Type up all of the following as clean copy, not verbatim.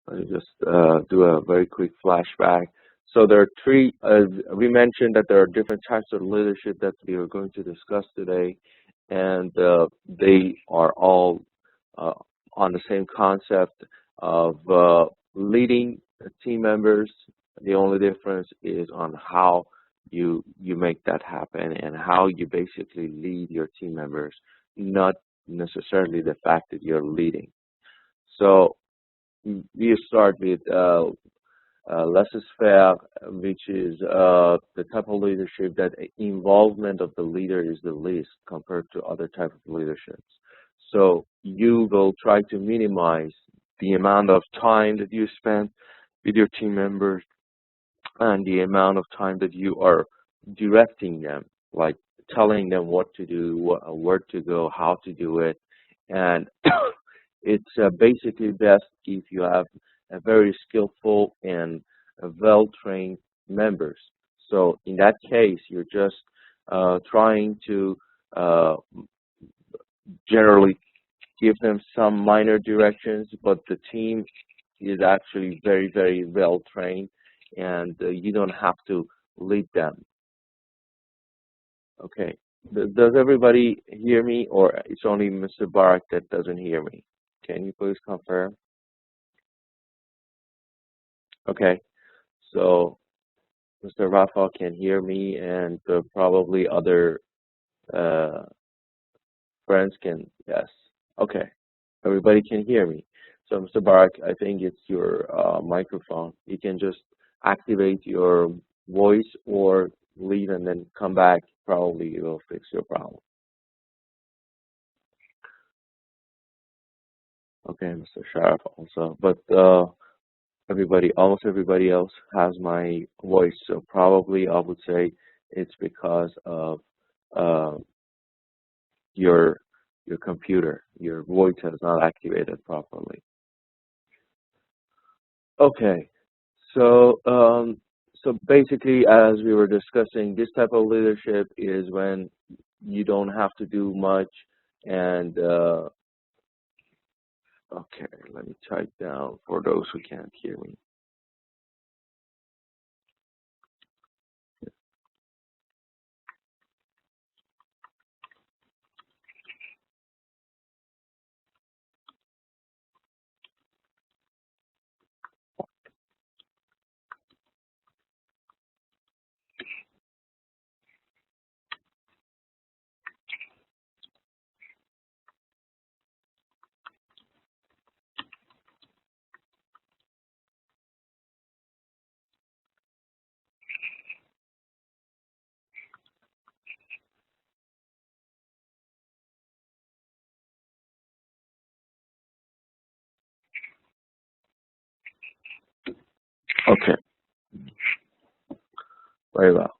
Let me just do a very quick flashback. So there are three, we mentioned that there are different types of leadership that we are going to discuss today, and they are all uh, on the same concept of leading team members. The only difference is on how you make that happen and how you basically lead your team members, not necessarily the fact that you're leading. So we start with laissez-faire, which is the type of leadership that involvement of the leader is the least compared to other type of leaderships. So you will try to minimize the amount of time that you spend with your team members and the amount of time that you are directing them, like telling them what to do, where to go, how to do it. And it's basically best if you have a very skillful and well-trained members. So in that case, you're just trying to uh, generally give them some minor directions, but the team is actually very, very well-trained, and you don't have to lead them. Okay. Does everybody hear me, or it's only Mr. Barak that doesn't hear me? Can you please confirm? Okay. So Mr. Rafa can hear me, and probably other uh, friends can, yes. Okay. Everybody can hear me. So Mr. Barak, I think it's your microphone. You can just activate your voice or leave and then come back. Probably it will fix your problem. Okay, Mr. Sharaf also. But almost everybody else has my voice. So probably I would say it's because of uh, your computer. Your voice has not activated properly. Okay. So so basically, as we were discussing, this type of leadership is when you don't have to do much, and okay, let me type down for those who can't hear me. Okay, very well.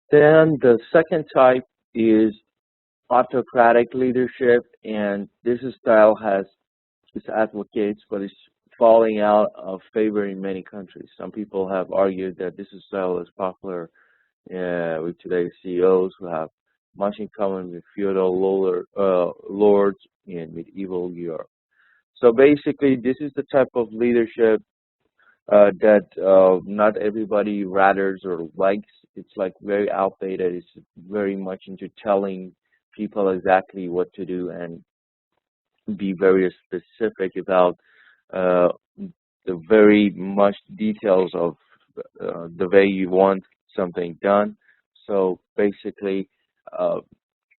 Then the second type is autocratic leadership, and this style has its advocates, but it's falling out of favor in many countries. Some people have argued that this style is popular with today's CEOs who have much in common with feudal lords in medieval Europe. So basically, this is the type of leadership that not everybody rathers or likes. It's like very outdated. It's very much into telling people exactly what to do and be very specific about uh, the very much details of the way you want something done. So basically, uh,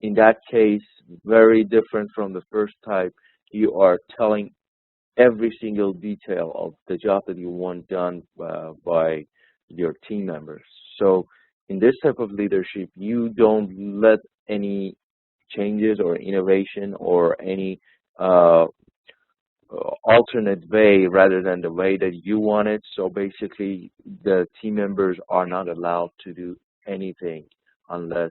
in that case, very different from the first type, you are telling every single detail of the job that you want done by your team members. So in this type of leadership, you don't let any changes or innovation or any uh, alternate way rather than the way that you want it. So basically, the team members are not allowed to do anything unless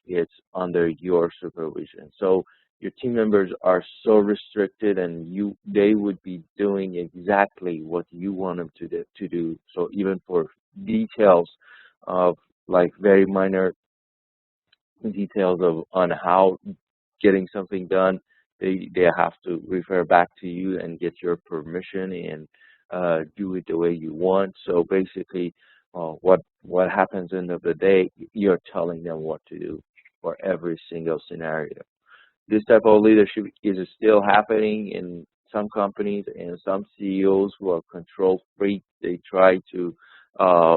it's under your supervision. So your team members are so restricted, and they would be doing exactly what you want them to do. So even for details of like very minor details of on how getting something done, they have to refer back to you and get your permission and do it the way you want. So basically, what happens at the end of the day, you're telling them what to do for every single scenario. This type of leadership is still happening in some companies, and some CEOs who are control freaks, they try to uh,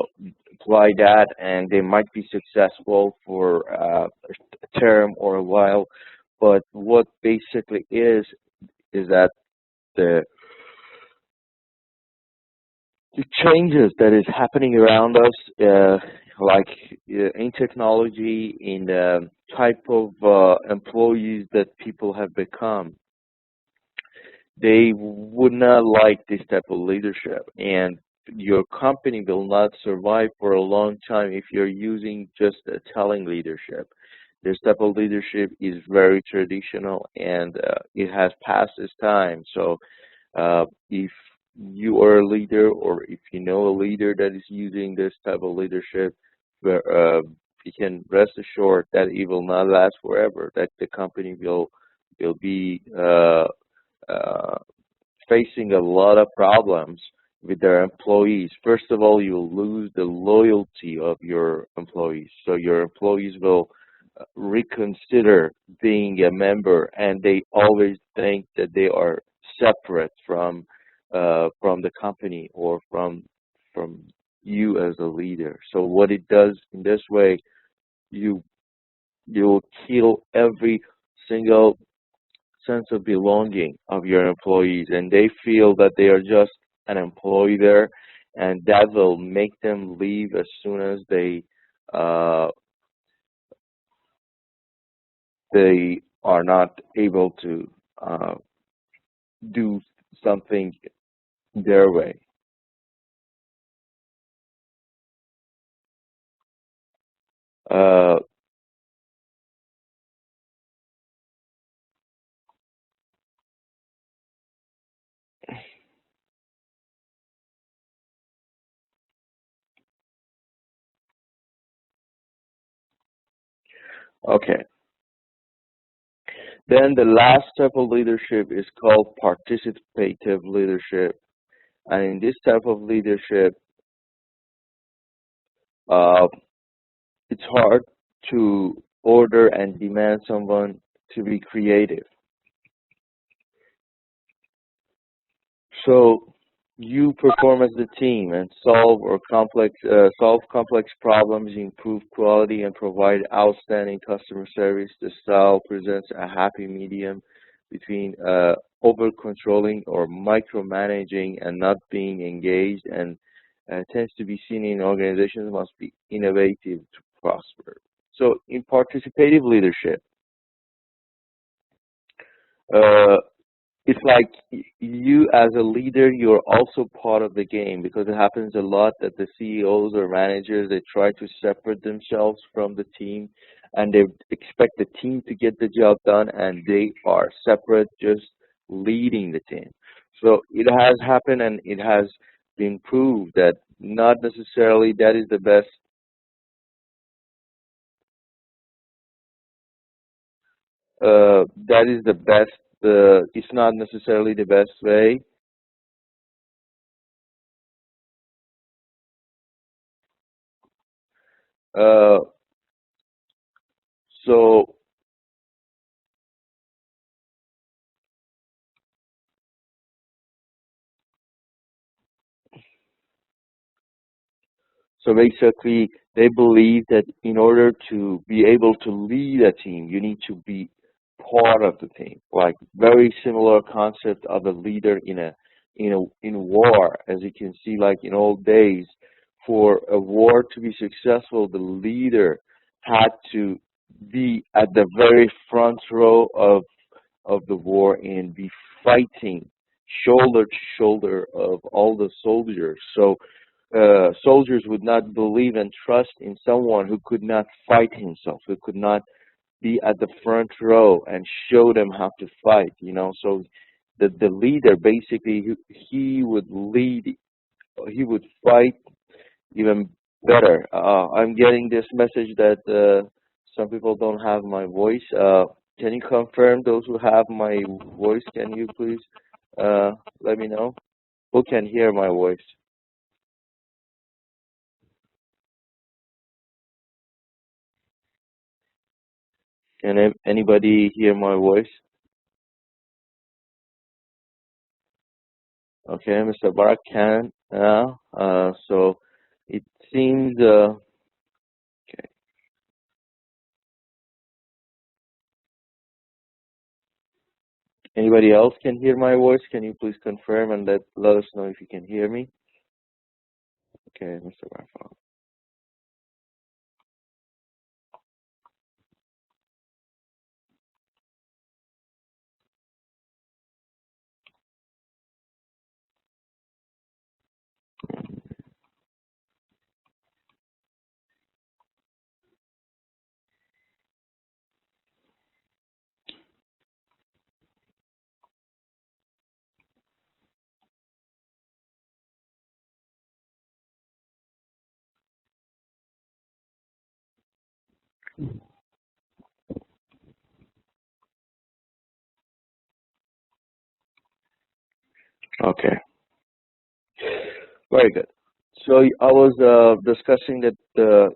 apply that, and they might be successful for a term or a while. But what basically is that the the changes that is happening around us, like in technology, in the type of employees that people have become, they would not like this type of leadership, and your company will not survive for a long time if you're using just a telling leadership. This type of leadership is very traditional, and it has passed its time. So if you are a leader, or if you know a leader that is using this type of leadership, where you can rest assured that it will not last forever. That the company will be uh, facing a lot of problems with their employees. First of all, you'll lose the loyalty of your employees. So your employees will reconsider being a member, and they always think that they are separate from the company, or from you as a leader. So what it does in this way, you you'll kill every single sense of belonging of your employees, and they feel that they are just an employee there, and that will make them leave as soon as uh, they are not able to uh, do something their way. Uh, okay. Then the last type of leadership is called participative leadership, and in this type of leadership, uh, it's hard to order and demand someone to be creative. So you perform as a team and solve complex problems, improve quality, and provide outstanding customer service. The style presents a happy medium between over controlling or micromanaging and not being engaged, and tends to be seen in organizations must be innovative to prosper. So in participative leadership, uh, it's like you as a leader, you're also part of the game, because it happens a lot that the CEOs or managers, they try to separate themselves from the team, and they expect the team to get the job done, and they are separate, just leading the team. So it has happened, and it has been proved that not necessarily that is the best. It's not necessarily the best way. Uh, so So basically, they believe that in order to be able to lead a team, you need to be part of the team. Like very similar concept of a leader in war, as you can see, like in old days, for a war to be successful, the leader had to be at the very front row of the war and be fighting shoulder to shoulder of all the soldiers. So soldiers would not believe and trust in someone who could not fight himself, who could not be at the front row and show them how to fight. So the leader basically he would lead, he would fight even better. I'm getting this message that some people don't have my voice. Can you confirm those who have my voice? Can you please let me know? Who can hear my voice? Can anybody hear my voice? Okay, Mr. Barak can now. So it seems, okay. Anybody else can hear my voice? Can you please confirm and let us know if you can hear me? Okay, Mr. Barak. Okay, very good. So I was discussing that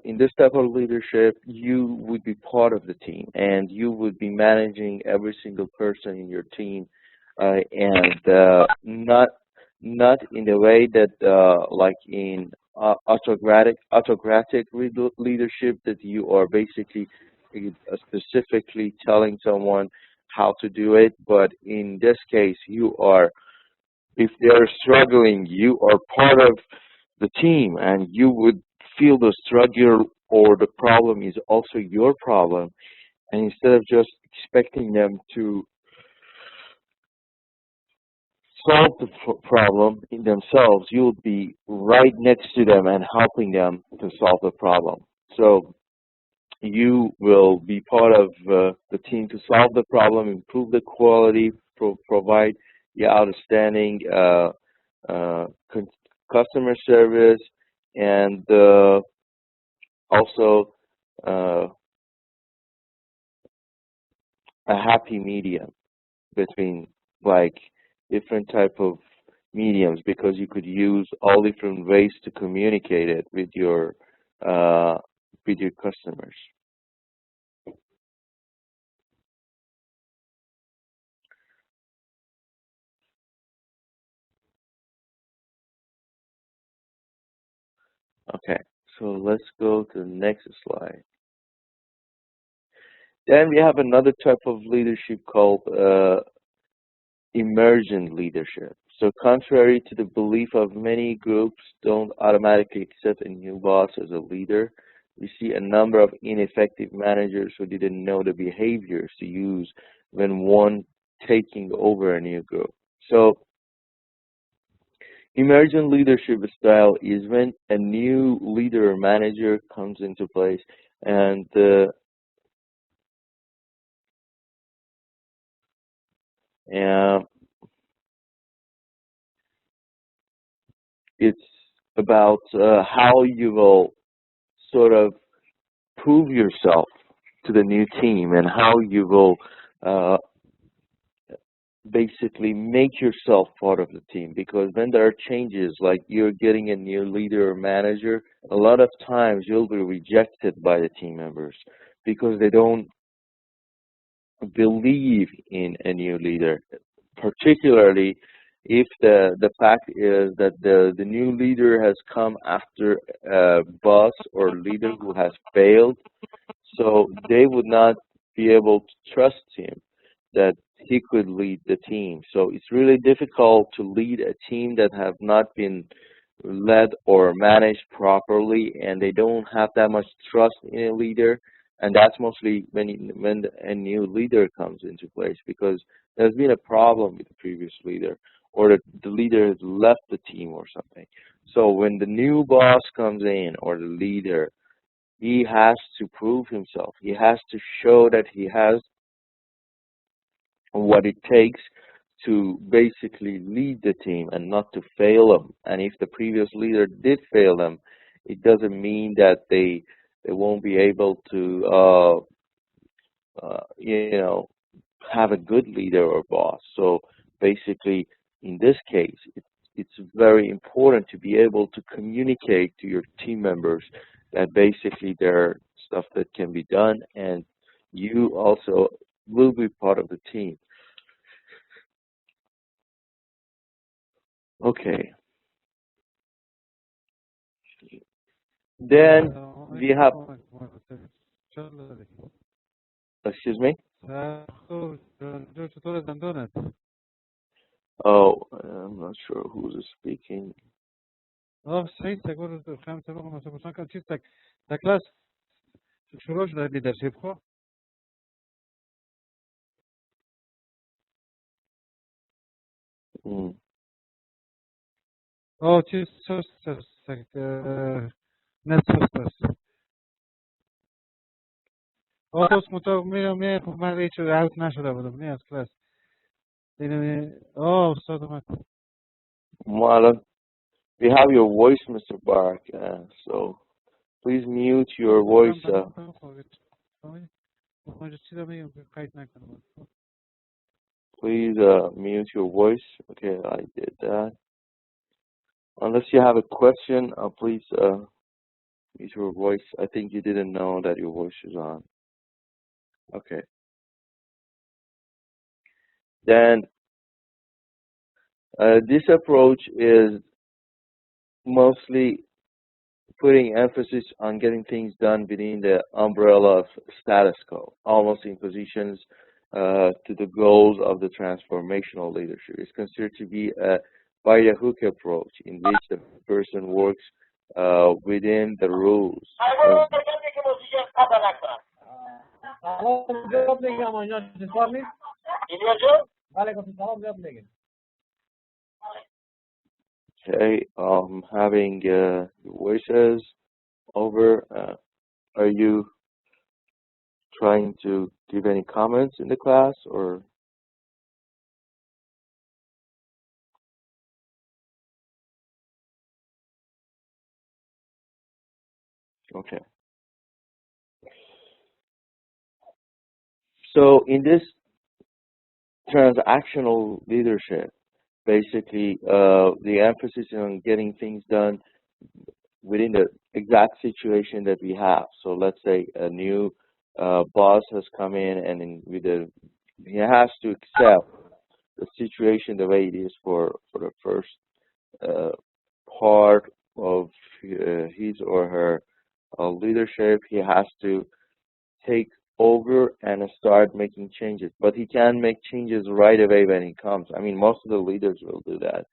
in this type of leadership, you would be part of the team, and you would be managing every single person in your team, and not in the way that like in autocratic leadership that you are basically specifically telling someone how to do it, but in this case, you are, if they're struggling, you are part of the team, and you would feel the struggle or the problem is also your problem. And instead of just expecting them to solve the problem in themselves, you would be right next to them and helping them to solve the problem. So you will be part of the team to solve the problem, improve the quality, provide the outstanding uh, con- customer service, and also uh, a happy medium between like different type of mediums, because you could use all different ways to communicate it uh, with your customers. Okay, so let's go to the next slide. Then we have another type of leadership called emergent leadership. So contrary to the belief of many groups don't automatically accept a new boss as a leader, we see a number of ineffective managers who didn't know the behaviors to use when one taking over a new group. So emergent leadership style is when a new leader or manager comes into place, and uh, it's about how you will sort of prove yourself to the new team, and how you will uh, basically make yourself part of the team. Because when there are changes, like you're getting a new leader or manager, a lot of times you'll be rejected by the team members because they don't believe in a new leader, particularly if the fact is that the new leader has come after a boss or leader who has failed, so they would not be able to trust him that he could lead the team. So it's really difficult to lead a team that have not been led or managed properly, and they don't have that much trust in a leader. And that's mostly when a new leader comes into place, because there's been a problem with the previous leader, or the leader has left the team or something. So when the new boss comes in, or the leader, he has to prove himself. He has to show that he has what it takes to basically lead the team and not to fail them. And if the previous leader did fail them, it doesn't mean that they won't be able to you know, have a good leader or boss. So basically, in this case, it's very important to be able to communicate to your team members that basically there are stuff that can be done, and you also will be part of the team. Okay. Then we have, excuse me? Oh, I'm not sure who's speaking. Mm. Marlon, we have your voice, Mr. Bark, so please mute your voice. Please mute your voice. Okay, I did that. Unless you have a question, please mute your voice. I think you didn't know that your voice is on. Okay. Then this approach is mostly putting emphasis on getting things done within the umbrella of status quo, almost in positions to the goals of the transformational leadership. It's considered to be a by the hook approach in which the person works within the rules. Okay, having voices over. Are you trying to give any comments in the class, or? Okay. So in this transactional leadership, basically the emphasis is on getting things done within the exact situation that we have. So let's say a new boss has come in, and he has to accept the situation the way it is for the first uh, part of his or her leadership. He has to take over and start making changes. But he can make changes right away when he comes. I mean, most of the leaders will do that.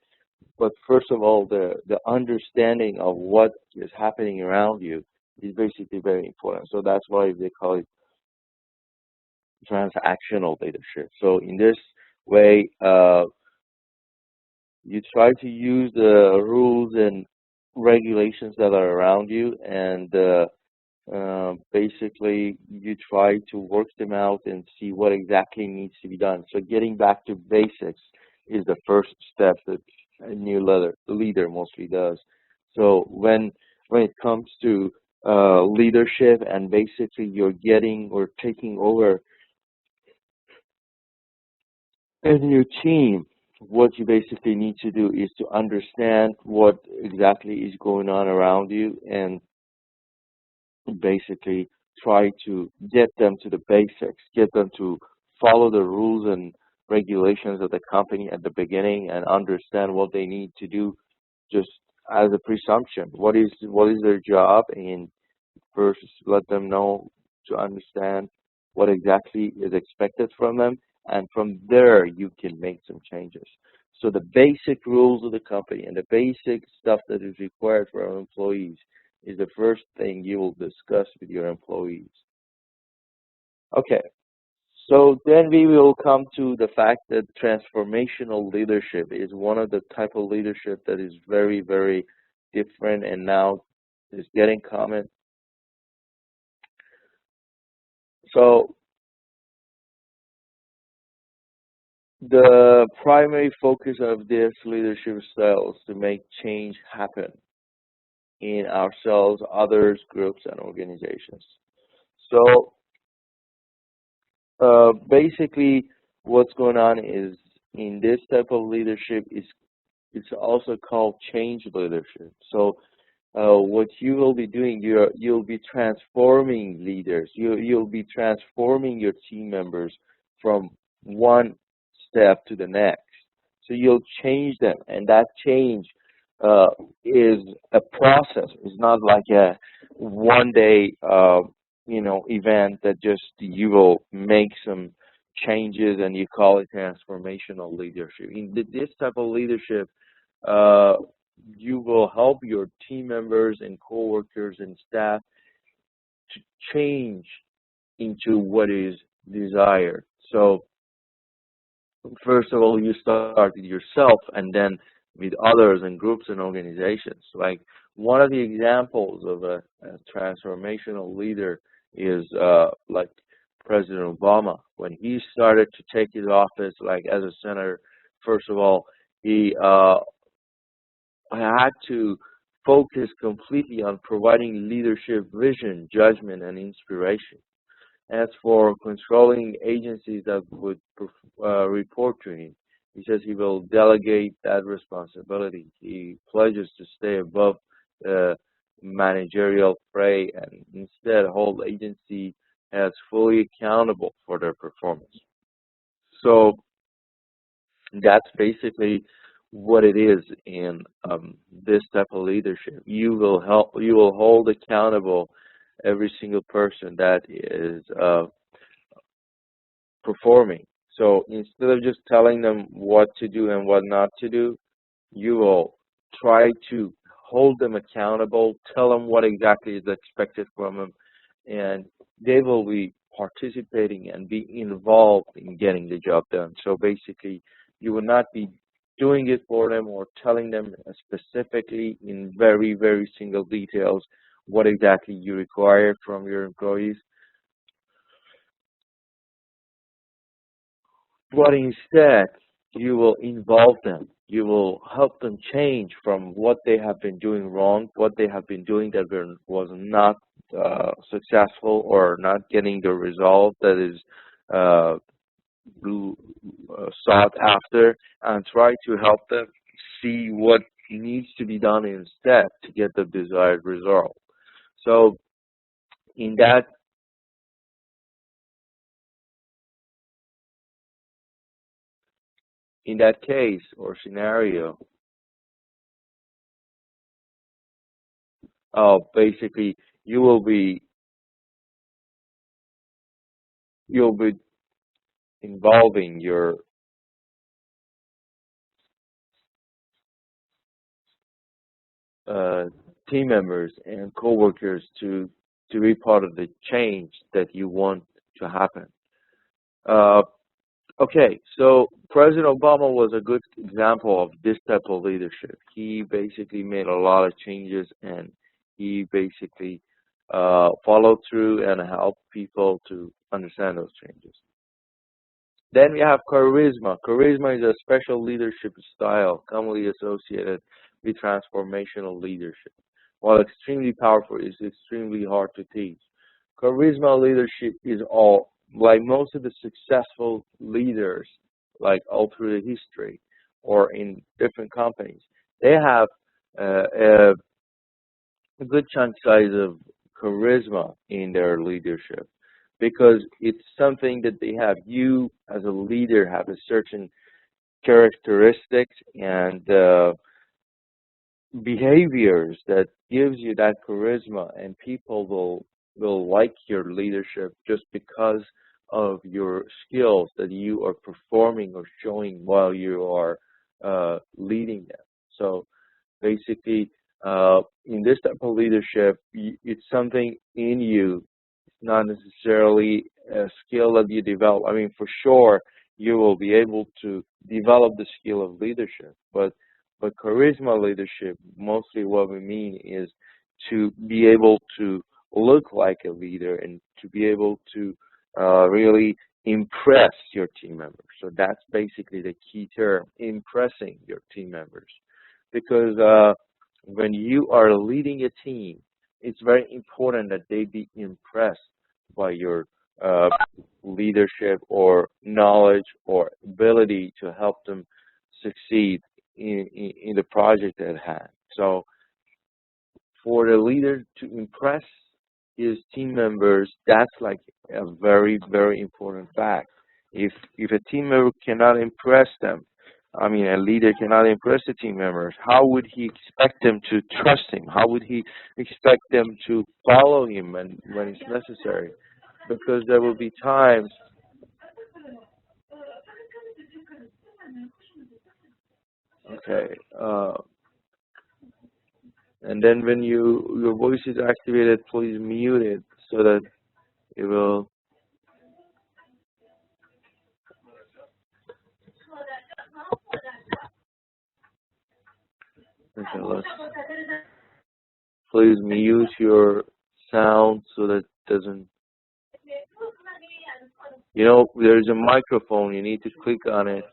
But first of all, the understanding of what is happening around you is basically very important. So that's why they call it transactional leadership. So in this way, you try to use the rules and regulations that are around you, and basically you try to work them out and see what exactly needs to be done. So getting back to basics is the first step that a new leader mostly does. So when it comes to leadership, and basically you're getting or taking over a new team, what you basically need to do is to understand what exactly is going on around you, and basically try to get them to the basics, get them to follow the rules and regulations of the company at the beginning, and understand what they need to do just as a presumption. What is their job, and first let them know to understand what exactly is expected from them, and from there you can make some changes. So the basic rules of the company and the basic stuff that is required for our employees is the first thing you will discuss with your employees. Okay, so then we will come to the fact that transformational leadership is one of the type of leadership that is very, very different and now is getting common. So the primary focus of this leadership style is to make change happen in ourselves, others, groups, and organizations. So Basically, what's going on is in this type of leadership is it's also called change leadership. So what you will be doing, you'll be transforming leaders. You'll be transforming your team members from one step to the next. So you'll change them, and that change uh, is a process. It's not like a one day, event that just you will make some changes and you call it transformational leadership. In this type of leadership, uh, you will help your team members and coworkers and staff to change into what is desired. So first of all, you start with yourself and then with others and groups and organizations. Like one of the examples of a transformational leader is like President Obama. When he started to take his office, like as a senator, first of all, he had to focus completely on providing leadership vision, judgment, and inspiration. As for controlling agencies that would report to him, he says he will delegate that responsibility. He pledges to stay above the managerial fray and instead hold agency as fully accountable for their performance. So that's basically what it is in this type of leadership. You will hold accountable every single person that is performing. So instead of just telling them what to do and what not to do, you will try to hold them accountable, tell them what exactly is expected from them, and they will be participating and be involved in getting the job done. So basically, you will not be doing it for them or telling them specifically in very, very single details what exactly you require from your employees, but instead, you will involve them. You will help them change from what they have been doing wrong, what they have been doing that was not successful or not getting the result that is uh, sought after, and try to help them see what needs to be done instead to get the desired result. So in that case or scenario, basically you will be you'll be involving your uh, team members and coworkers to be part of the change that you want to happen. Uh, okay, so President Obama was a good example of this type of leadership. He basically made a lot of changes and he basically followed through and helped people to understand those changes. Then we have charisma. Charisma is a special leadership style commonly associated with transformational leadership. While extremely powerful, it's extremely hard to teach. Charisma leadership is all, like most of the successful leaders, like all through the history or in different companies, they have uh, a good chunk size of charisma in their leadership because it's something that they have. You, as a leader, have a certain characteristics and behaviors that gives you that charisma, and people will like your leadership just because of your skills that you are performing or showing while you are leading them. So basically, in this type of leadership, it's something in you. It's not necessarily a skill that you develop. I mean, for sure, you will be able to develop the skill of leadership, but charisma leadership, mostly what we mean is to be able to look like a leader and to be able to really impress your team members. So that's basically the key term, impressing your team members. Because when you are leading a team, it's very important that they be impressed by your uh, leadership or knowledge or ability to help them succeed in the project at hand. So for the leader to impress his team members, that's like a very, very important fact. If a team member cannot impress them, I mean, a leader cannot impress the team members, how would he expect them to trust him? How would he expect them to follow him when it's necessary? Because there will be times, okay, and then when your voice is activated, please mute it so that it will. Okay, please mute your sound so that it doesn't. There's a microphone. You need to click on it.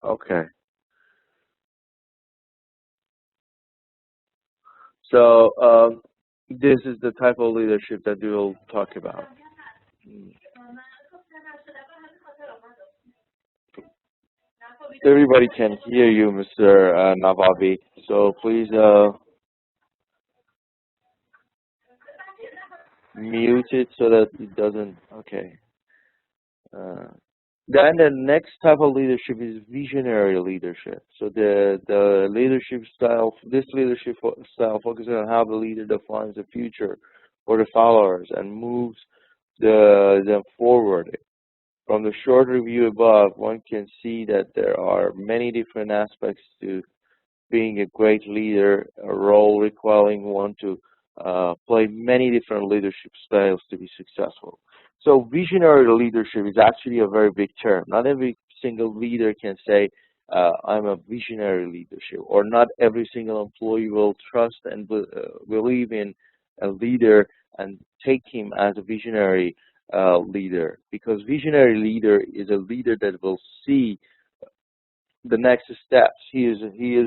Okay. So this is the type of leadership that we will talk about. Everybody can hear you, Mr. Navabi. So please mute it so that it doesn't. Okay. Then the next type of leadership is visionary leadership. So the leadership style, this leadership style focuses on how the leader defines the future for the followers and moves them forward. From the short review above, one can see that there are many different aspects to being a great leader, a role requiring one to play many different leadership styles to be successful. So visionary leadership is actually a very big term. Not every single leader can say, I'm a visionary leadership, or not every single employee will trust and believe in a leader and take him as a visionary leader, because visionary leader is a leader that will see the next steps. He is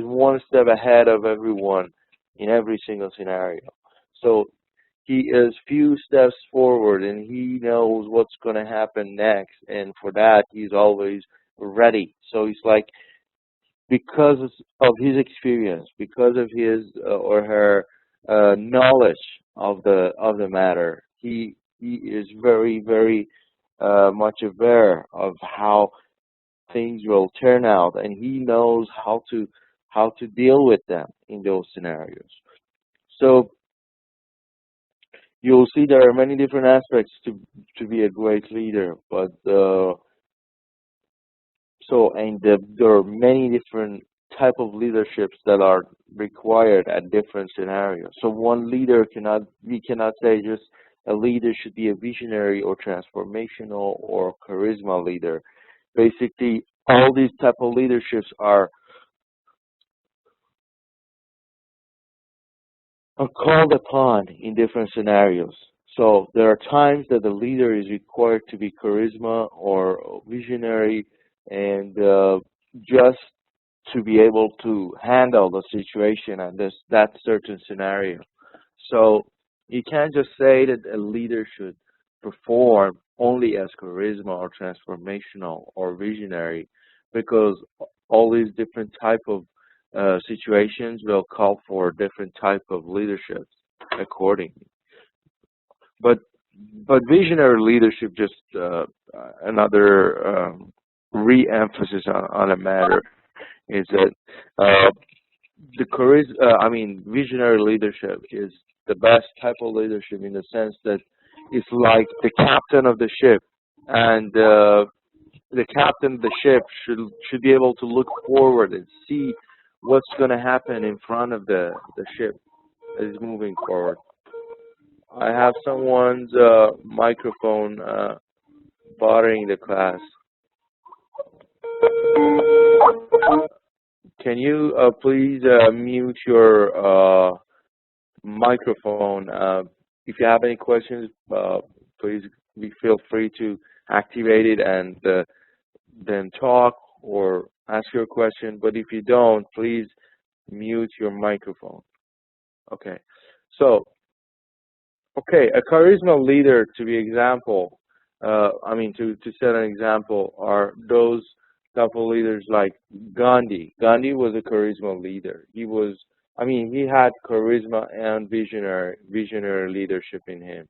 one step ahead of everyone in every single scenario. So he is few steps forward and he knows what's going to happen next, and for that he's always ready. So it's like, because of his experience, because of his or her knowledge of the matter, he is very, very much aware of how things will turn out, and he knows how to deal with them in those scenarios. So you'll see there are many different aspects to be a great leader, but there are many different type of leaderships that are required at different scenarios. So we cannot say just a leader should be a visionary or transformational or charisma leader. Basically, all these type of leaderships are called upon in different scenarios. So there are times that the leader is required to be charisma or visionary, and just to be able to handle the situation and that certain scenario. So you can't just say that a leader should perform only as charisma or transformational or visionary, because all these different type of situations will call for different type of leaderships accordingly. But visionary leadership, just another re-emphasis on a matter, is that visionary leadership is the best type of leadership in the sense that it's like the captain of the ship, and the captain of the ship should be able to look forward and see what's going to happen in front of the ship that is moving forward. I have someone's microphone bothering the class. Can you please mute your microphone? If you have any questions, please feel free to activate it and then talk or ask your question. But if you don't, please mute your microphone. Okay. So, okay, a charisma leader, to be example, to set an example, are those type of leaders like Gandhi. Gandhi was a charisma leader. He had charisma and visionary leadership in him.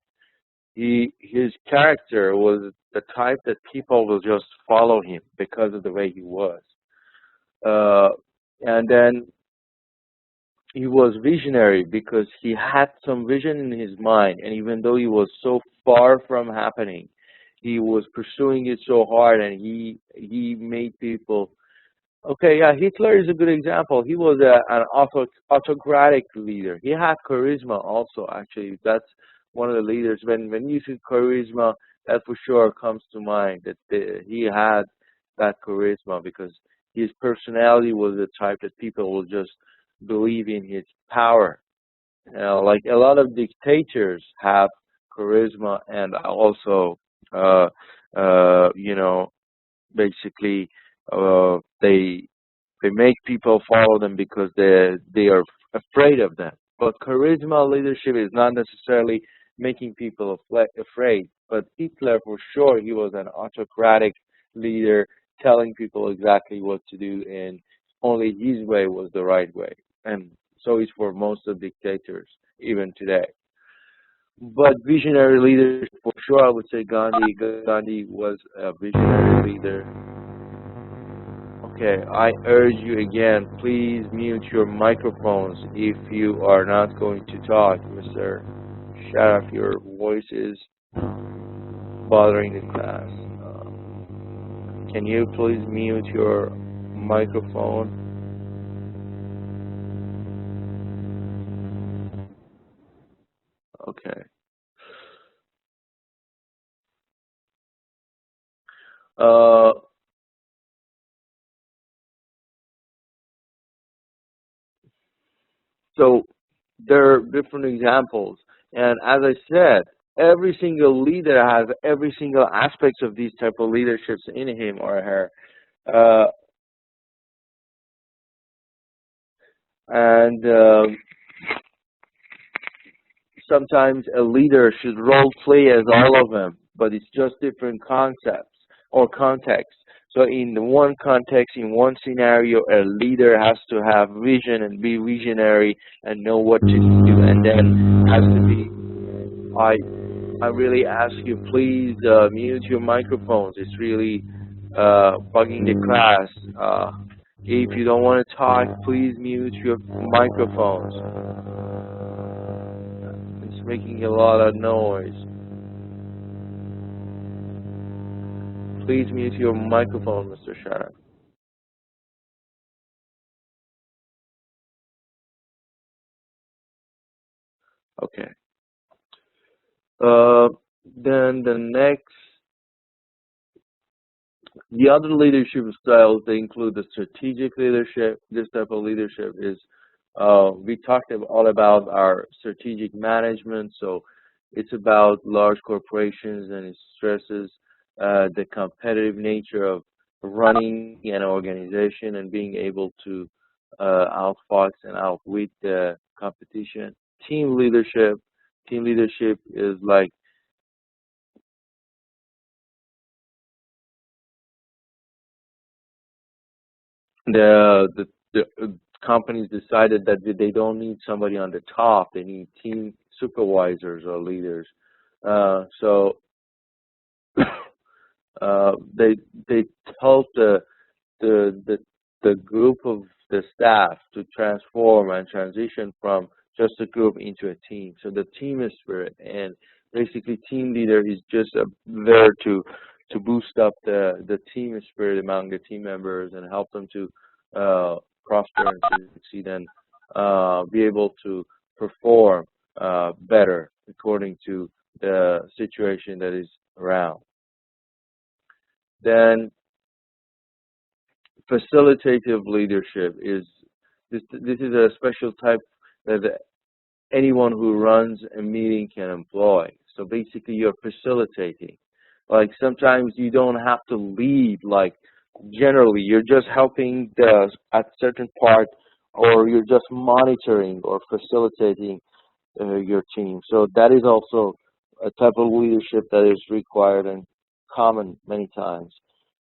His character was the type that people will just follow him because of the way he was. And then he was visionary because he had some vision in his mind, and even though he was so far from happening, he was pursuing it so hard, and he made people. Okay, yeah, Hitler is a good example. He was an autocratic leader. He had charisma also, actually. That's one of the leaders. When you see charisma, that for sure comes to mind, that he had that charisma because his personality was the type that people will just believe in his power. Like a lot of dictators have charisma, and also, uh, basically, they make people follow them because they are afraid of them. But charisma leadership is not necessarily making people afraid. But Hitler, for sure, he was an autocratic leader, telling people exactly what to do, and only his way was the right way. And so is for most of dictators, even today. But visionary leadership, for sure, I would say Gandhi. Gandhi was a visionary leader. Okay, I urge you again, please mute your microphones if you are not going to talk, Mr. Sharaf. Your voice is bothering the class. Can you please mute your microphone? Okay. So there are different examples, and as I said, every single leader has every single aspects of these type of leaderships in him or her. Uh, and Sometimes a leader should role play as all of them, but it's just different concepts or contexts. So in the one context, in one scenario, a leader has to have vision and be visionary and know what to do, and then has to be. I really ask you, please mute your microphones. It's really bugging the class. If you don't want to talk, please mute your microphones. It's making a lot of noise. Please mute your microphone, Mr. Sharaf. Okay. Then the other leadership styles, they include the strategic leadership. This type of leadership is, we talked all about our strategic management. So it's about large corporations, and it stresses the competitive nature of running an organization and being able to outfox and outwit the competition. Team leadership. Team leadership is like the companies decided that they don't need somebody on the top; they need team supervisors or leaders. So they help the the group of the staff to transform and transition from just a group into a team. So the team spirit, and basically team leader is just there to boost up the team spirit among the team members and help them to prosper and to succeed and be able to perform better according to the situation that is around. Then facilitative leadership is this is a special type that anyone who runs a meeting can employ. So basically you're facilitating. Like sometimes you don't have to lead, like generally you're just helping at certain part or you're just monitoring or facilitating your team. So that is also a type of leadership that is required and common many times.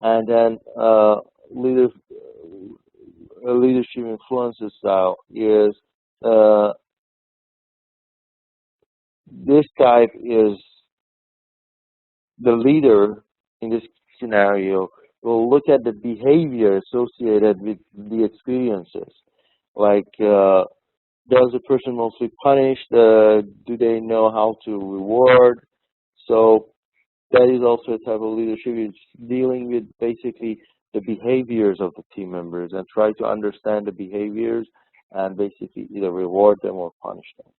And then leader, leadership influences style is uh, this type is the leader in this scenario will look at the behavior associated with the experiences. Like, does the person mostly punish? Do they know how to reward? So that is also a type of leadership. It's dealing with basically the behaviors of the team members and try to understand the behaviors and basically either reward them or punish them.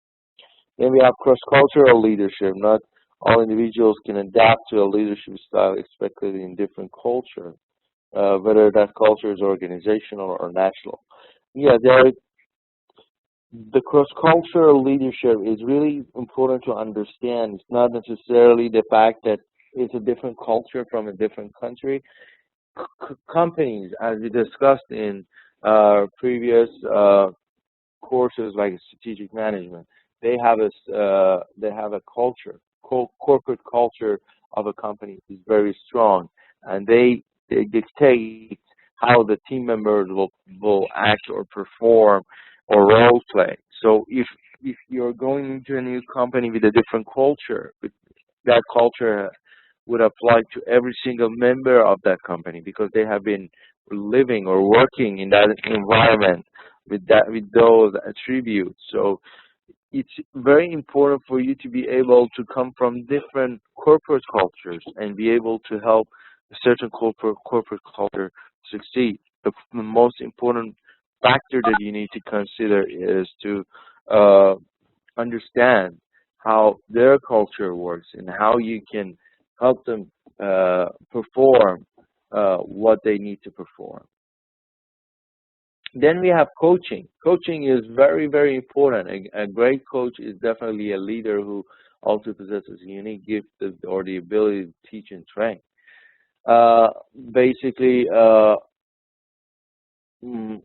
Then we have cross-cultural leadership. Not all individuals can adapt to a leadership style expected in different cultures, whether that culture is organizational or national. Yeah, the cross-cultural leadership is really important to understand. It's not necessarily the fact that it's a different culture from a different country. Companies, as we discussed in previous courses like strategic management, they have a culture. Corporate culture of a company is very strong, and they dictate how the team members will act or perform or role play. So if you're going into a new company with a different culture, with that culture would apply to every single member of that company because they have been living or working in that environment with those attributes. So it's very important for you to be able to come from different corporate cultures and be able to help a certain corporate culture succeed. The most important factor that you need to consider is to uh, understand how their culture works and how you can help them perform what they need to perform. Then we have coaching. Coaching is very, very important. A great coach is definitely a leader who also possesses a unique gift or the ability to teach and train. Uh, basically, mm,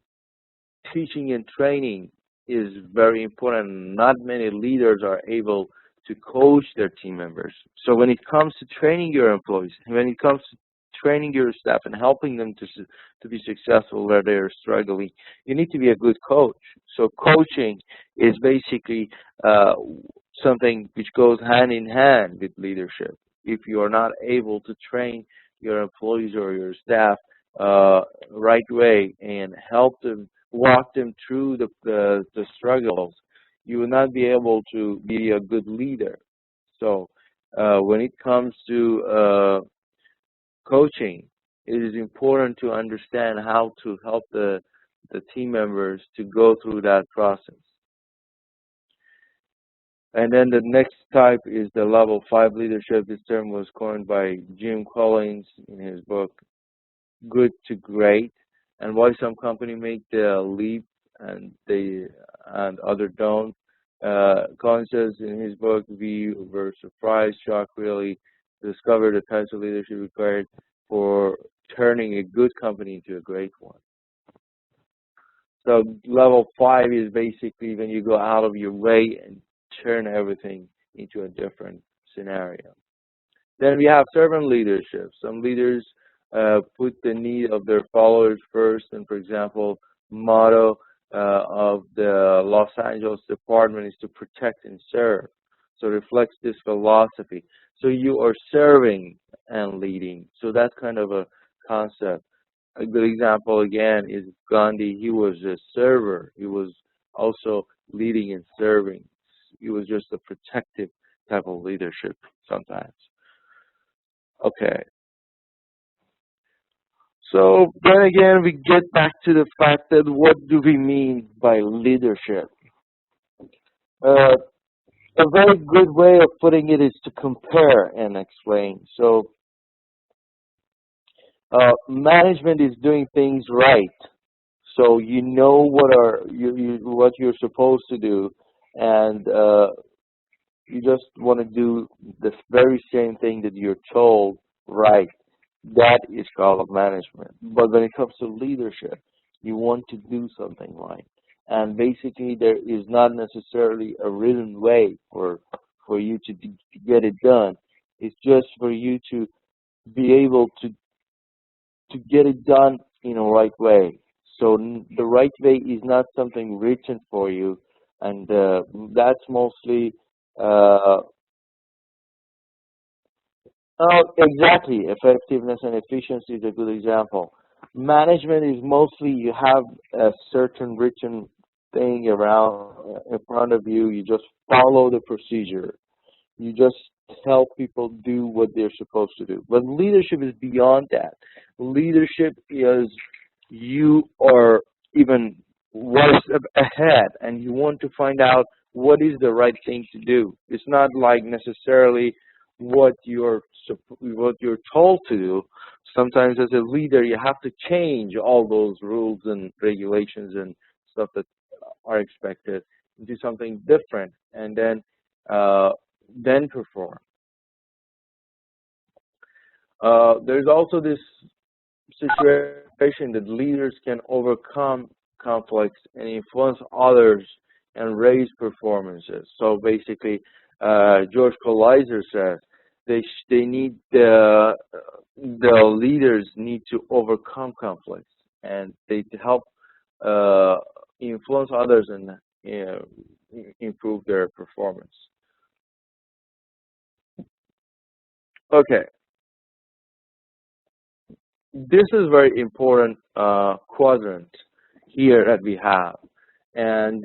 teaching and training is very important. Not many leaders are able to coach their team members. So when it comes to training your employees, when it comes to training your staff and helping them to be successful where they're struggling, you need to be a good coach. So coaching is basically something which goes hand in hand with leadership. If you are not able to train your employees or your staff right way and help them walk them through the struggles, you will not be able to be a good leader. So when it comes to coaching, it is important to understand how to help the team members to go through that process. And then the next type is the level 5 leadership. This term was coined by Jim Collins in his book Good to Great, and why some companies make the leap and other don't. Collins says in his book, we were surprised, shocked, really, to discover the types of leadership required for turning a good company into a great one. So level 5 is basically when you go out of your way and turn everything into a different scenario. Then we have servant leadership. Some leaders put the need of their followers first, and for example, motto of the Los Angeles department is to protect and serve. So it reflects this philosophy. So you are serving and leading. So that's kind of a concept. A good example again is Gandhi. He was a server. He was also leading and serving. He was just a protective type of leadership sometimes. Okay. So then again, we get back to the fact that what do we mean by leadership? Uh, a very good way of putting it is to compare and explain. So management is doing things right. So you know what you're supposed to do, and you just want to do the very same thing that you're told right. That is called management. But when it comes to leadership, you want to do something right. and basically there is not necessarily a written way for you to get it done. It's just for you to be able to get it done in a right way. So the right way is not something written for you, and that's mostly uh, exactly, effectiveness and efficiency is a good example. Management is mostly you have a certain written thing around in front of you. You just follow the procedure. You just help people do what they're supposed to do. But leadership is beyond that. Leadership is you are even one step ahead and you want to find out what is the right thing to do. It's not like necessarily what you're told to do. Sometimes as a leader you have to change all those rules and regulations and stuff that are expected into something different, and then perform. There's also this situation that leaders can overcome conflicts and influence others and raise performances. So basically, George Colliser says they need the leaders need to overcome conflicts and they help uh, influence others and improve their performance. Okay, this is very important quadrant here that we have, and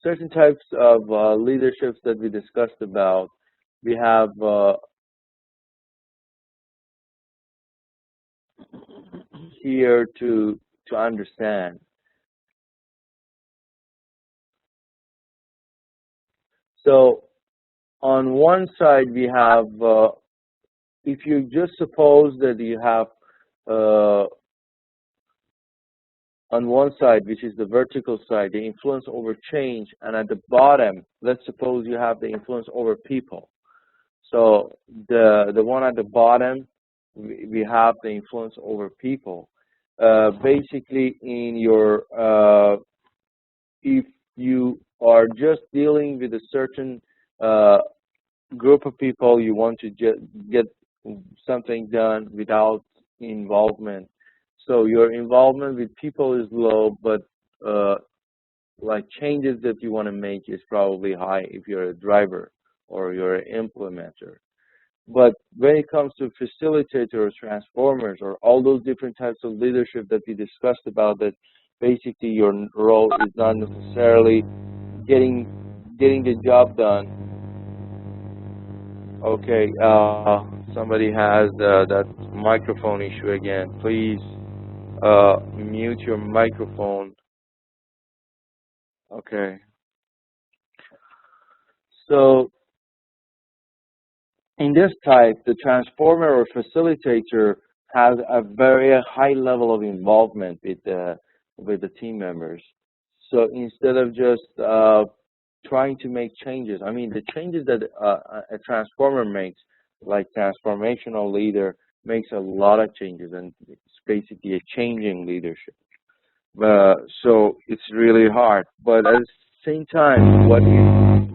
certain types of leaderships that we discussed about. We have here to understand. So on one side we have if you just suppose that you have uh, on one side, which is the vertical side, the influence over change, and at the bottom, let's suppose you have the influence over people. So the one at the bottom, we have the influence over people. Basically, in your if you are just dealing with a certain uh, group of people, you want to get something done without involvement. So your involvement with people is low, but uh, like changes that you want to make is probably high if you're a driver or you're an implementer. But when it comes to facilitators, transformers, or all those different types of leadership that we discussed about, that basically your role is not necessarily getting the job done. Okay, somebody has that microphone issue again. Please mute your microphone. Okay. So in this type, the transformer or facilitator has a very high level of involvement with the team members. So instead of just trying to make changes, I mean the changes that a transformer makes, like transformational leader, makes a lot of changes, and it's basically a changing leadership. So it's really hard. But at the same time, what is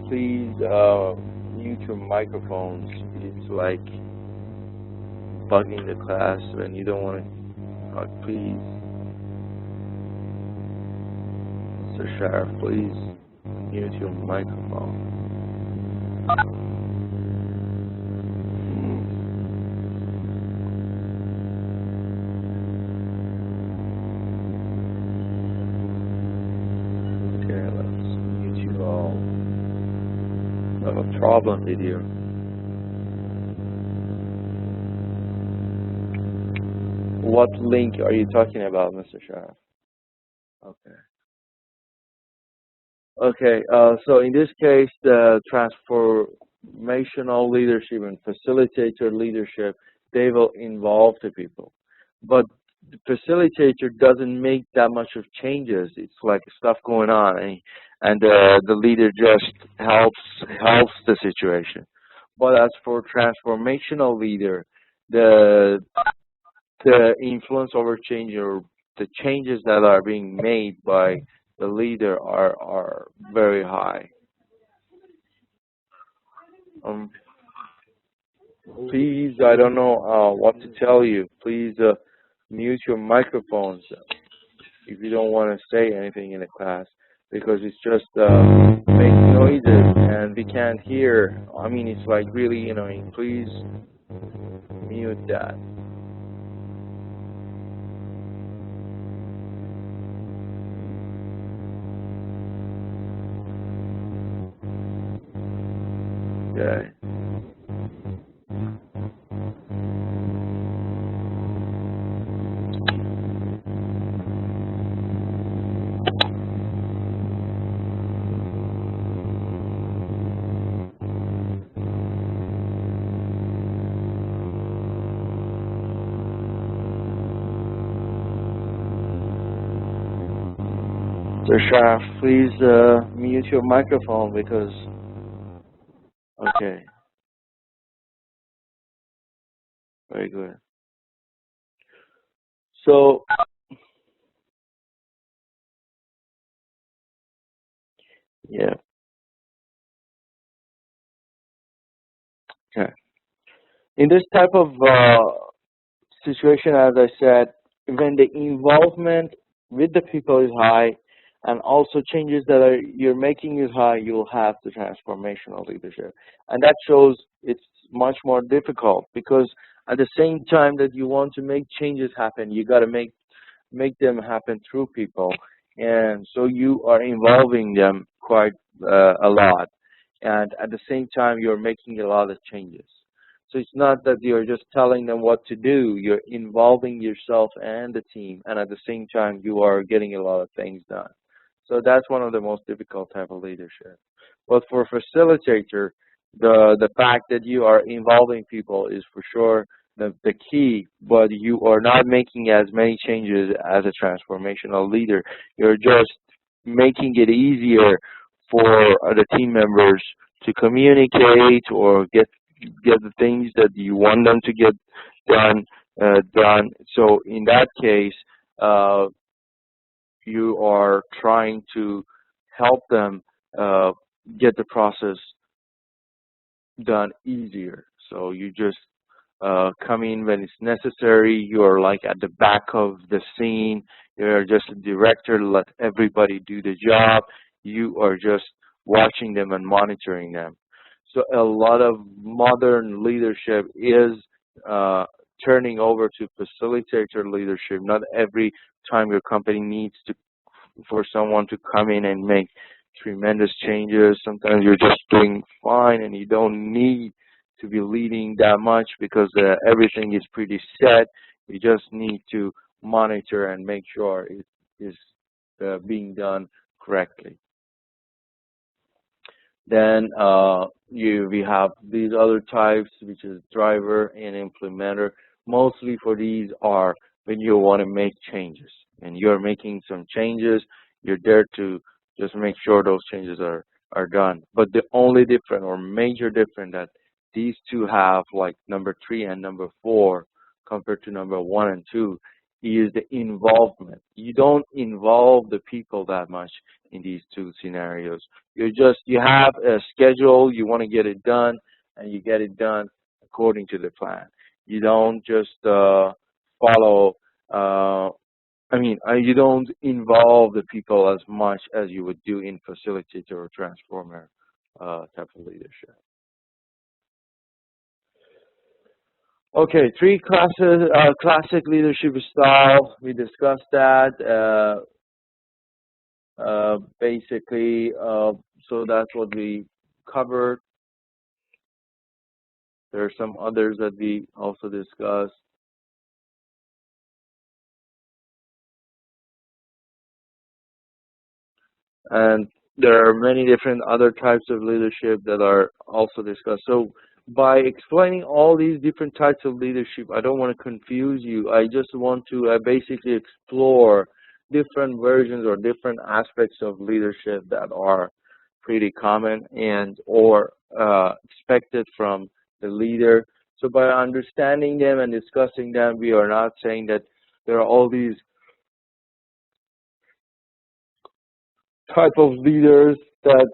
please mute your microphones. It's like bugging the class when you don't want to talk. Please, Mr. Sheriff, please mute your microphone. Okay, let's mute you all. I have a problem with you. What link are you talking about, Mr. Sheriff? Okay. Okay, so in this case, the transformational leadership and facilitator leadership, they will involve the people. But the facilitator doesn't make that much of changes. It's like stuff going on, and the leader just helps the situation. But as for transformational leader, the the influence over change or the changes that are being made by the leader are very high. Um, Please, I don't know what to tell you. Please mute your microphones if you don't want to say anything in the class, because it's just making noises and we can't hear. I mean, it's like really annoying. Please mute that. Okay. So Shaf, please mute your microphone because, okay, very good. So, yeah, okay. In this type of situation, as I said, when the involvement with the people is high and also changes that you're making is high, you'll have the transformational leadership. And that shows it's much more difficult because at the same time that you want to make changes happen, you got to make them happen through people. And so you are involving them quite a lot. And at the same time, you're making a lot of changes. So it's not that you're just telling them what to do, you're involving yourself and the team, and at the same time, you are getting a lot of things done. So that's one of the most difficult type of leadership. But for facilitator, the fact that you are involving people is for sure the key, but you are not making as many changes as a transformational leader. You're just making it easier for the team members to communicate or get the things that you want them to get done. So in that case, you are trying to help them get the process done easier. So you just come in when it's necessary. You're like at the back of the scene. You're just a director, let everybody do the job. You are just watching them and monitoring them. So a lot of modern leadership is turning over to facilitator leadership. Not every time your company needs for someone to come in and make tremendous changes. Sometimes you're just doing fine and you don't need to be leading that much because everything is pretty set. You just need to monitor and make sure it is being done correctly. Then we have these other types, which is driver and implementer. Mostly for these are when you want to make changes and you're making some changes. You're there to just make sure those changes are done. But the only different or major difference that these two have, like number 3 and number 4, compared to number 1 and 2, is the involvement. You don't involve the people that much in these two scenarios. You have a schedule, you want to get it done, and you get it done according to the plan. You don't just follow, you don't involve the people as much as you would do in facilitator or transformer type of leadership. Okay, 3 classes, classic leadership style. We discussed that. Basically, so that's what we covered. There are some others that we also discussed. And there are many different other types of leadership that are also discussed. So by explaining all these different types of leadership, I don't want to confuse you. I just want to basically explore different versions or different aspects of leadership that are pretty common and or expected from the leader. So by understanding them and discussing them, we are not saying that there are all these type of leaders that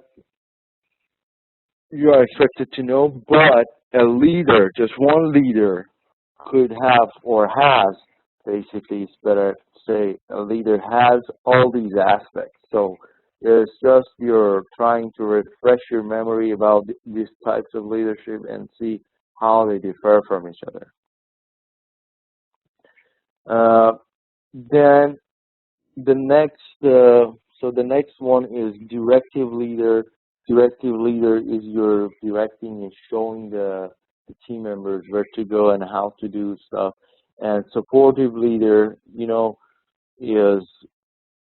you are expected to know, but a leader, just one leader, could have or has, basically, it's better to say, a leader has all these aspects. So it's just you're trying to refresh your memory about these types of leadership and see how they differ from each other. Then the next, so the next one is directive leader. Directive leader is your directing and showing the team members where to go and how to do stuff. And supportive leader, is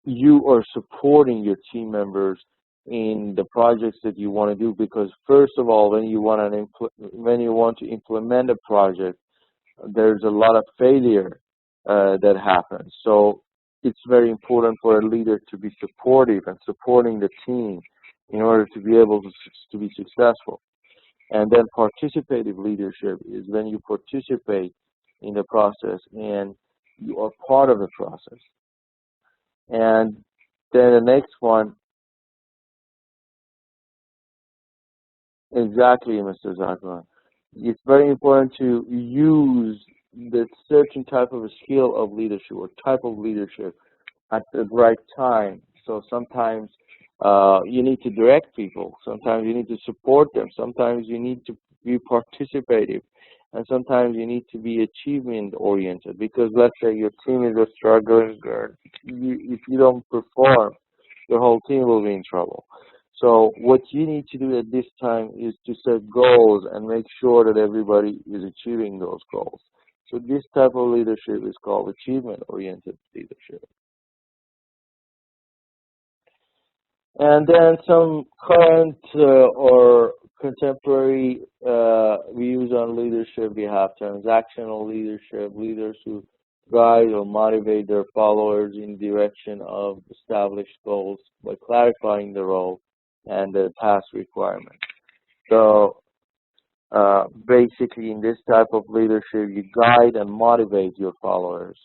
you are supporting your team members in the projects that you want to do, because first of all, when you want to implement a project, there's a lot of failure that happens. So it's very important for a leader to be supportive and supporting the team in order to be able to be successful. And then participative leadership is when you participate in the process and you are part of the process. And then the next one, exactly, Mr. Zakwan. It's very important to use the certain type of a skill of leadership or type of leadership at the right time. So sometimes you need to direct people. Sometimes you need to support them. Sometimes you need to be participative. And sometimes you need to be achievement oriented, because let's say your team is a struggling, if you don't perform, your whole team will be in trouble. So what you need to do at this time is to set goals and make sure that everybody is achieving those goals. So this type of leadership is called achievement-oriented leadership. And then some current or contemporary views on leadership. We have transactional leadership, leaders who guide or motivate their followers in direction of established goals by clarifying the role and the task requirements. So basically, in this type of leadership, you guide and motivate your followers.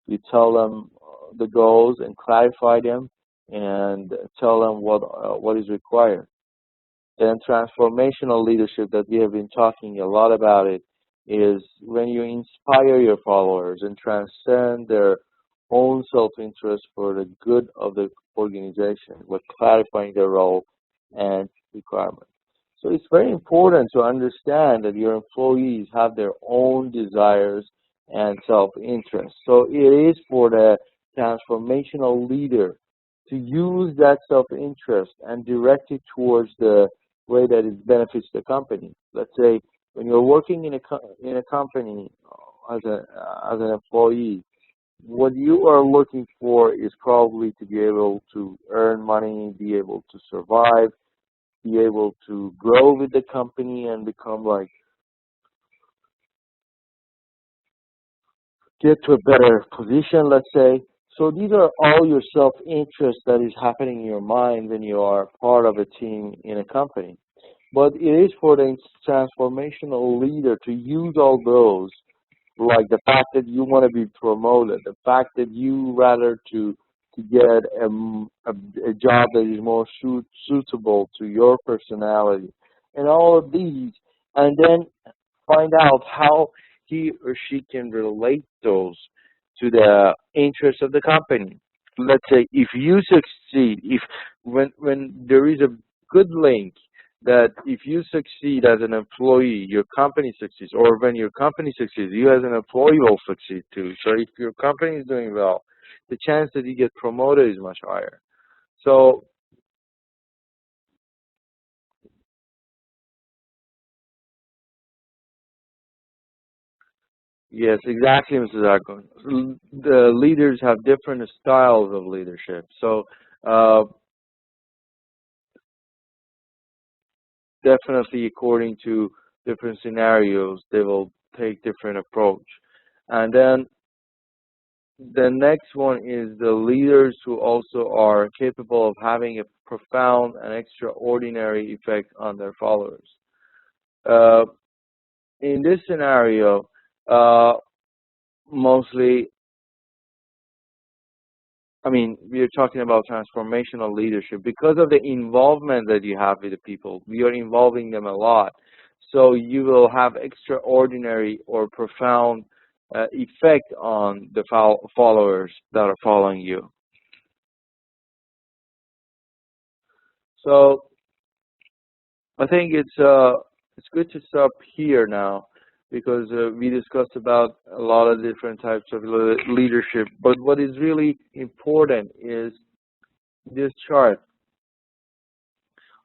You tell them the goals and clarify them, and tell them what is required. Then transformational leadership, that we have been talking a lot about it, is when you inspire your followers and transcend their own self-interest for the good of the organization with clarifying their role and requirements. So it's very important to understand that your employees have their own desires and self-interest. So it is for the transformational leader to use that self-interest and direct it towards the way that it benefits the company. Let's say when you're working in a company as an employee, what you are looking for is probably to be able to earn money, be able to survive, be able to grow with the company and become get to a better position, let's say. So these are all your self-interest that is happening in your mind when you are part of a team in a company. But it is for the transformational leader to use all those, like the fact that you want to be promoted, the fact that you rather to get a job that is more suitable to your personality, and all of these, and then find out how he or she can relate those to the interests of the company. Let's say if you succeed, if when there is a good link that if you succeed as an employee, your company succeeds, or when your company succeeds, you as an employee will succeed too. So if your company is doing well, the chance that you get promoted is much higher. So yes, exactly, Mrs. Akon. The leaders have different styles of leadership. So uh, definitely according to different scenarios, they will take different approach. And then the next one is the leaders who also are capable of having a profound and extraordinary effect on their followers. Uh, in this scenario, uh, mostly I mean, we are talking about transformational leadership. Because of the involvement that you have with the people, we are involving them a lot. So you will have extraordinary or profound effect on the followers that are following you. So I think it's good to stop here now, because we discussed about a lot of different types of leadership. But what is really important is this chart.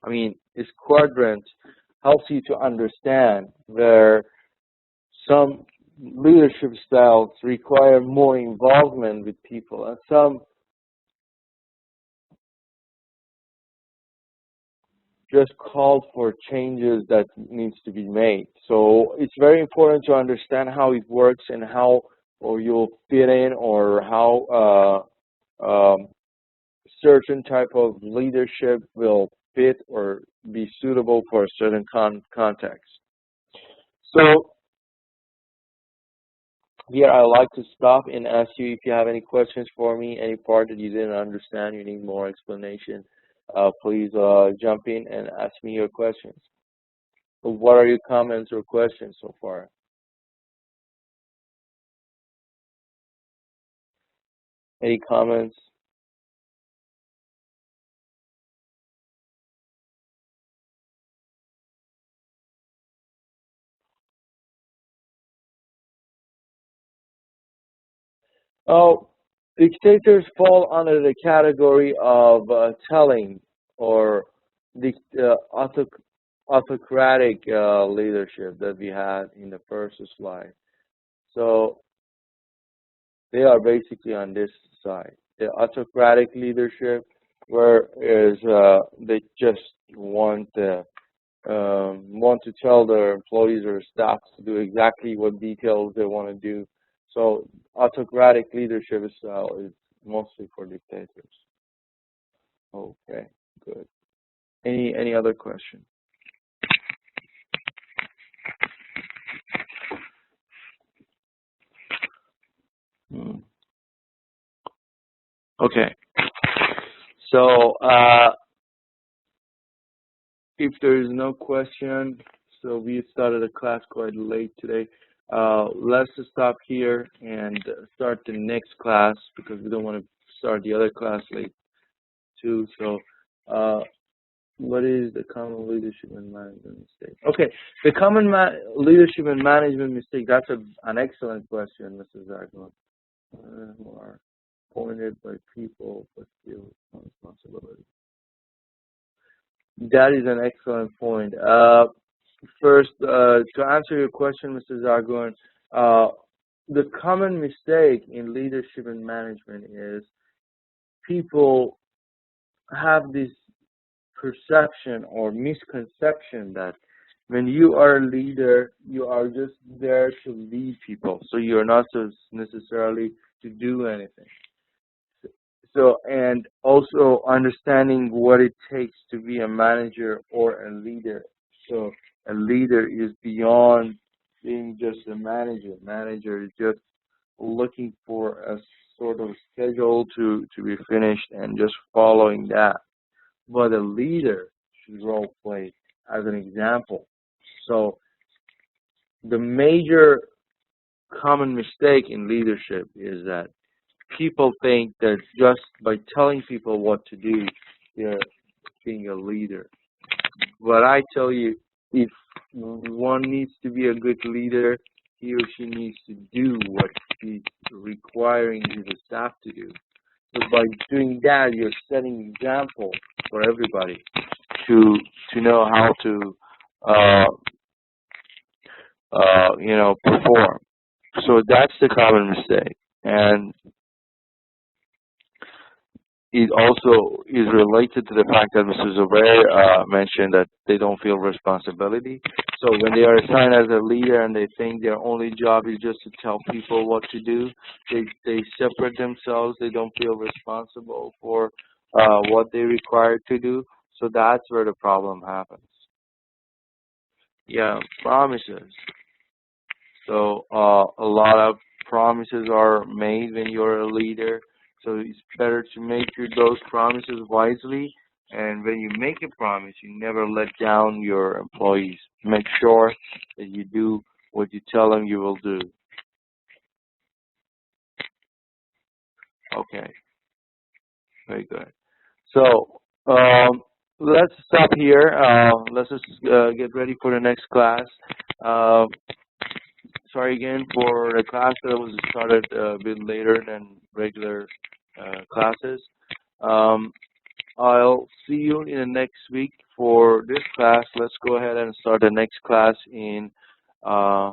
I mean, this quadrant helps you to understand where some leadership styles require more involvement with people, and some just called for changes that needs to be made. So it's very important to understand how it works and how or you'll fit in, or how certain type of leadership will fit or be suitable for a certain context. So here I like to stop and ask you if you have any questions for me, any part that you didn't understand, you need more explanation. Please jump in and ask me your questions. So what are your comments or questions so far? Any comments? Oh, dictators fall under the category of telling or autocratic leadership that we had in the first slide. So they are basically on this side. The autocratic leadership, whereas they just want to tell their employees or staff to do exactly what details they want to do. So autocratic leadership style is mostly for dictators. Okay, good. Any other question? Okay. So if there is no question, so we started the class quite late today. Let's stop here and start the next class, because we don't want to start the other class late too. So what is the common leadership and management mistake? Okay, the common leadership and management mistake, that's an excellent question, Mrs. Zagman. Who are appointed by people but feel responsibility. That is an excellent point. First, to answer your question, Mr. Zargon, the common mistake in leadership and management is people have this perception or misconception that when you are a leader, you are just there to lead people. So you're not necessarily to do anything. So, and also understanding what it takes to be a manager or a leader. So a leader is beyond being just a manager. Manager is just looking for a sort of schedule to be finished and just following that. But a leader should role play as an example. So the major common mistake in leadership is that people think that just by telling people what to do, they're being a leader. But I tell you, if one needs to be a good leader, he or she needs to do what he's requiring his staff to do. So by doing that, you're setting example for everybody to know how to perform. So that's the common mistake, and it also is related to the fact that Mr. Zubair mentioned that they don't feel responsibility. So when they are assigned as a leader and they think their only job is just to tell people what to do, they separate themselves. They don't feel responsible for what they require to do. So that's where the problem happens. Yeah, promises. So a lot of promises are made when you're a leader. So it's better to make those promises wisely. And when you make a promise, you never let down your employees. Make sure that you do what you tell them you will do. Okay, very good. So let's stop here. Let's just get ready for the next class. Uh, Sorry again for the class that was started a bit later than regular classes. Um, I'll see you in the next week for this class. Let's go ahead and start the next class in uh,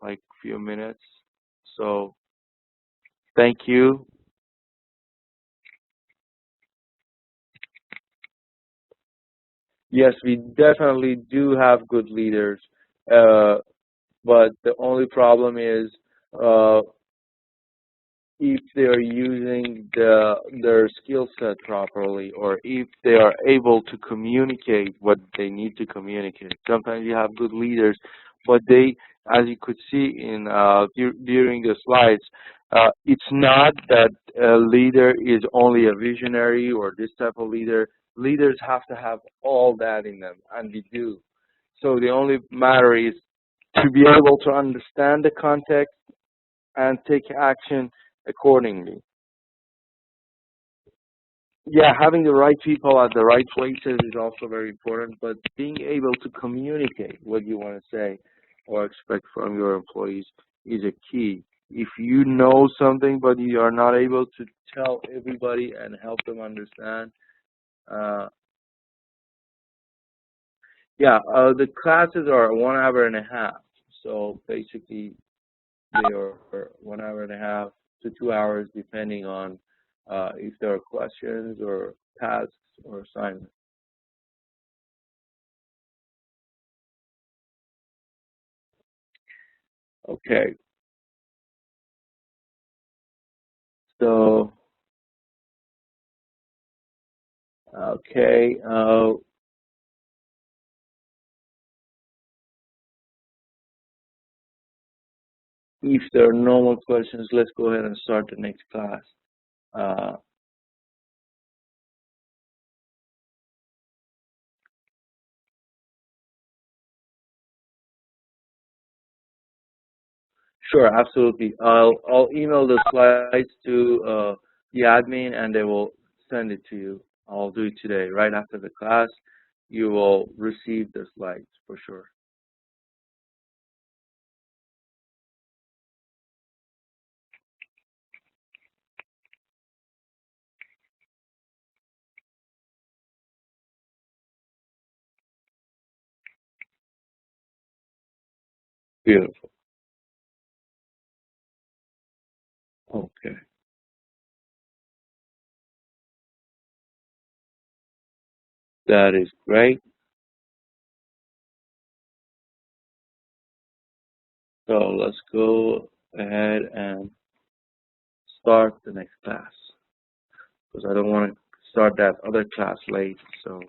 like a few minutes. So thank you. Yes, we definitely do have good leaders, uh, but the only problem is uh, if they are using their skill set properly, or if they are able to communicate what they need to communicate. Sometimes you have good leaders, but they, as you could see in during the slides, it's not that a leader is only a visionary or this type of leader. Leaders have to have all that in them, and we do. So the only matter is to be able to understand the context and take action accordingly. Yeah, having the right people at the right places is also very important, but being able to communicate what you want to say or expect from your employees is a key. If you know something but you are not able to tell everybody and help them understand, uh, the classes are 1 hour and a half. So basically, they are 1 hour and a half to 2 hours, depending on if there are questions or tasks or assignments. Okay, so okay, if there are no more questions, let's go ahead and start the next class. Uh, sure, absolutely. I'll email the slides to the admin, and they will send it to you. I'll do it today, right after the class. You will receive the slides for sure. Beautiful. Okay, that is great. So let's go ahead and start the next class, because I don't want to start that other class late. So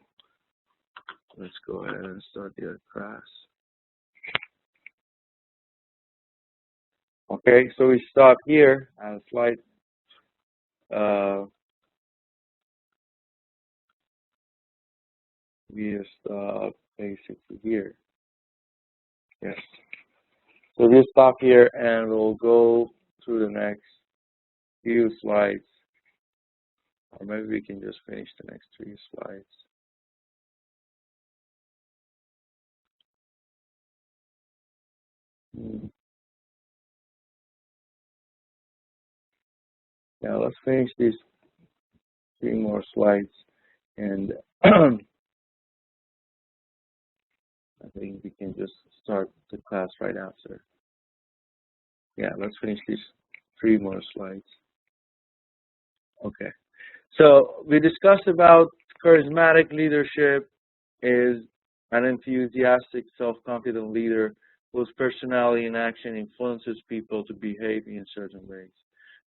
let's go ahead and start the other class. Okay, so we start here and slide. Uh, we stop basically here. Yes. So we'll stop here and we'll go through the next few slides, or maybe we can just finish the next 3 slides. Yeah, let's finish these 3 more slides, and I think we can just start the class right after. Yeah, let's finish these 3 more slides. Okay. So we discussed about charismatic leadership is an enthusiastic, self-confident leader whose personality and action influences people to behave in certain ways.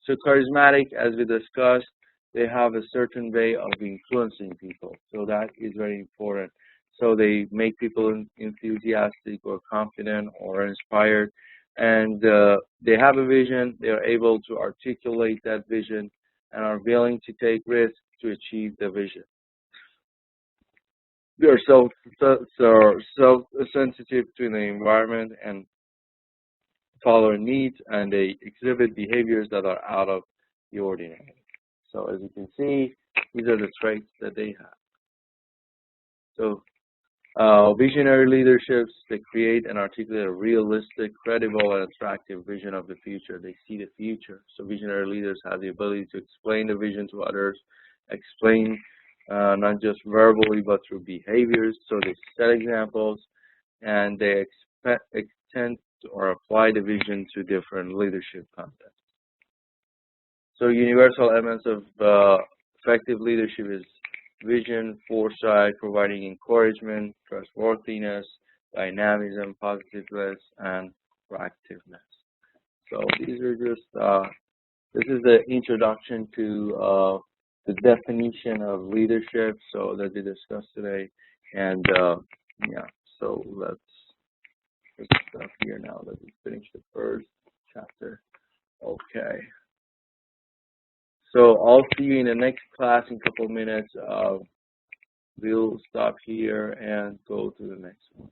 So charismatic, as we discussed, they have a certain way of influencing people. So that is very important. So they make people enthusiastic or confident or inspired. and they have a vision, they are able to articulate that vision, and are willing to take risks to achieve the vision. They are self-sensitive to the environment and follow needs, and they exhibit behaviors that are out of the ordinary. So as you can see, these are the traits that they have. So visionary leaderships, they create and articulate a realistic, credible, and attractive vision of the future. They see the future. So visionary leaders have the ability to explain the vision to others, explain not just verbally but through behaviors. So they set examples, and they extend or apply the vision to different leadership contexts. So universal elements of effective leadership is vision, foresight, providing encouragement, trustworthiness, dynamism, positiveness, and proactiveness. So these are just, this is the introduction to the definition of leadership, so that we discussed today. And yeah, so let's stop here now that we finished the first chapter. Okay. So I'll see you in the next class in a couple of minutes. We'll stop here and go to the next one.